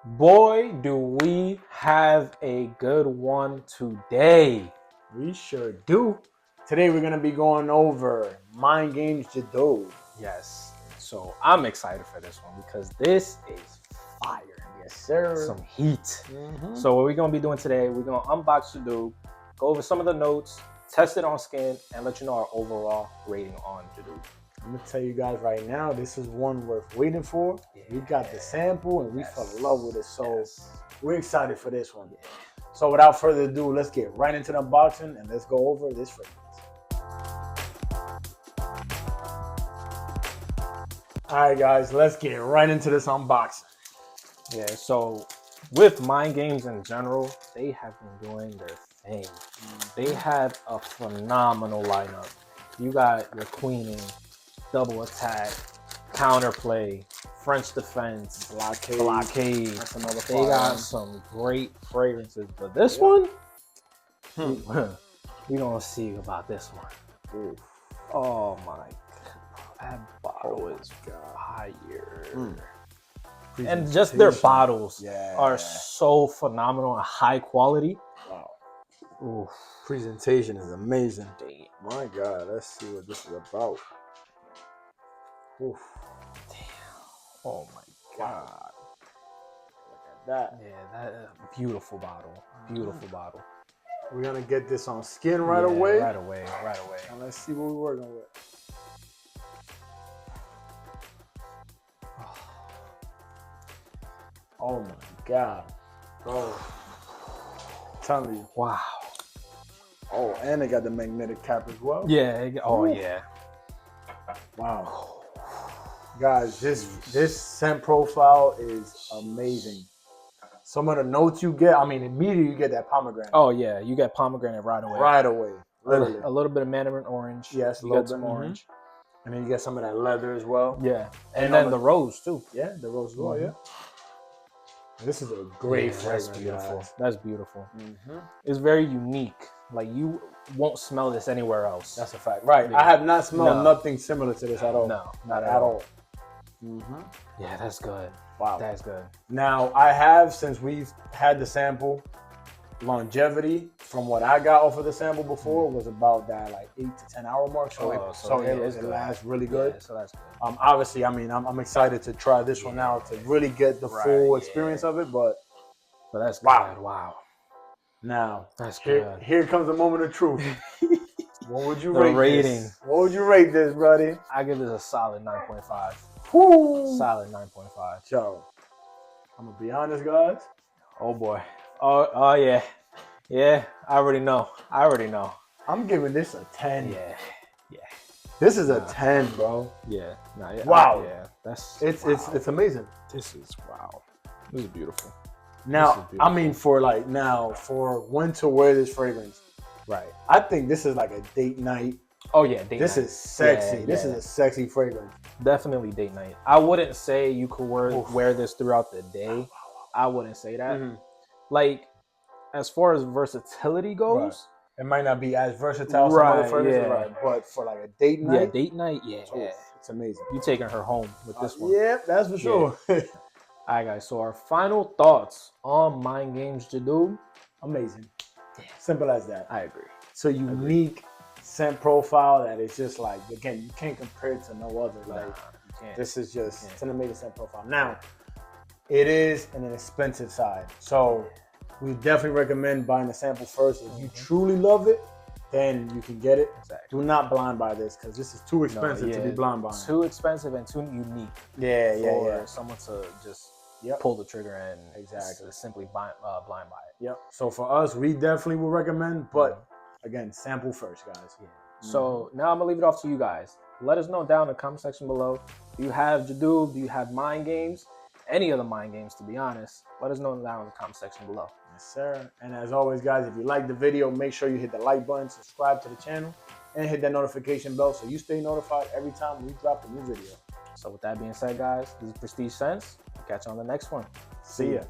Boy, do we have a good one today. We sure do. Today we're gonna be going over Mind Games Jadot. Yes. So I'm excited for this one because this is fire. Yes, sir. Some heat. So what we're gonna be doing today, we're gonna unbox Jadot, go over some of the notes, test it on skin, and let you know our overall rating on Jadot. I'm gonna tell you guys right now, this is one worth waiting for. Yeah. We got the sample and we fell in love with it. So we're excited for this one. Yeah. So without further ado, let's get right into the unboxing and let's go over this fragrance. All right, guys, let's get right into this unboxing. Yeah, so with Mind Games in general, they have been doing their thing. They have a phenomenal lineup. You got your Queening, Double Attack, Counterplay, French Defense, Blockade. That's another they got some great fragrances, but this one, we gonna see about this one. Oof. Oh my God, that bottle is fire. And just their bottles are so phenomenal and high quality. Wow. Oof. Presentation is amazing. Damn. My God, let's see what this is about. Oof. Damn. Oh my God. Look at that. Yeah, that beautiful bottle. Beautiful bottle. We're gonna get this on skin right away. Right away. And let's see what we're working with. Oh my God. Bro. I'm telling you. Wow. Oh, and they got the magnetic cap as well. Yeah. Oh yeah. Wow. Guys, this scent profile is amazing. Some of the notes you get, I mean, immediately you get that pomegranate. Oh yeah, you get pomegranate right away. Right away. Literally. A little bit of mandarin orange. Yes, you get some orange. And then you get some of that leather as well. Yeah. And then the rose too. Yeah, the rose as well, yeah. This is a great fragrance. That's beautiful. Guys. That's beautiful. It's very unique. Like you won't smell this anywhere else. That's a fact. Right. Yeah. I have not smelled nothing similar to this at all. No, not at all. Yeah, that's good. Wow. That's good. Now, I have, since we've had the sample, longevity from what I got off of the sample before was about that like 8 to 10 hour mark. So it lasts really good. Yeah, so that's good. Obviously, I mean, I'm excited to try this one out to really get the full experience of it. But that's good. Wow. Now, that's good. Here comes the moment of truth. What would you rate rating? What would you rate this, buddy? I give this a solid 9.5. Woo! Solid 9.5. Yo, I'm gonna be honest, guys. Oh boy. Oh yeah. Yeah, I already know. I'm giving this a 10. Yeah. This is a 10, bro. Yeah. Wow. Yeah. It's amazing. This is wow. This is beautiful. Now, I mean, for when to wear this fragrance, right? I think this is like a date night. Oh yeah, date night. This is sexy. This is a sexy fragrance. Definitely date night. I wouldn't say you could wear this throughout the day. I wouldn't say that. Like, as far as versatility goes, it might not be as versatile as some other fragrances, but for like a date night, it's amazing. You taking her home with this one? Yeah, that's for sure. All right, guys. So our final thoughts on Mind Games Jadot. Amazing. Simple as that. I agree. It's a unique scent profile that is just like, again, you can't compare it to no other. Like, this is just, it's an amazing scent profile. Now, it is an expensive side. So we definitely recommend buying the sample first. If you truly love it, then you can get it. Do not blind buy this because this is too expensive to be blind buying. Too expensive and too unique. For someone to just pull the trigger and simply blind buy it. Yep. So for us, we definitely will recommend, but again, sample first, guys. So now I'm gonna leave it off to you guys. Let us know down in the comment section below. Do you have Jadot? Do you have Mind Games? Any of the Mind Games, to be honest. Let us know down in the comment section below. Yes, sir. And as always, guys, if you like the video, make sure you hit the like button, subscribe to the channel, and hit that notification bell so you stay notified every time we drop a new video. So with that being said, guys, this is Prestige Sense. I'll catch you on the next one. See ya.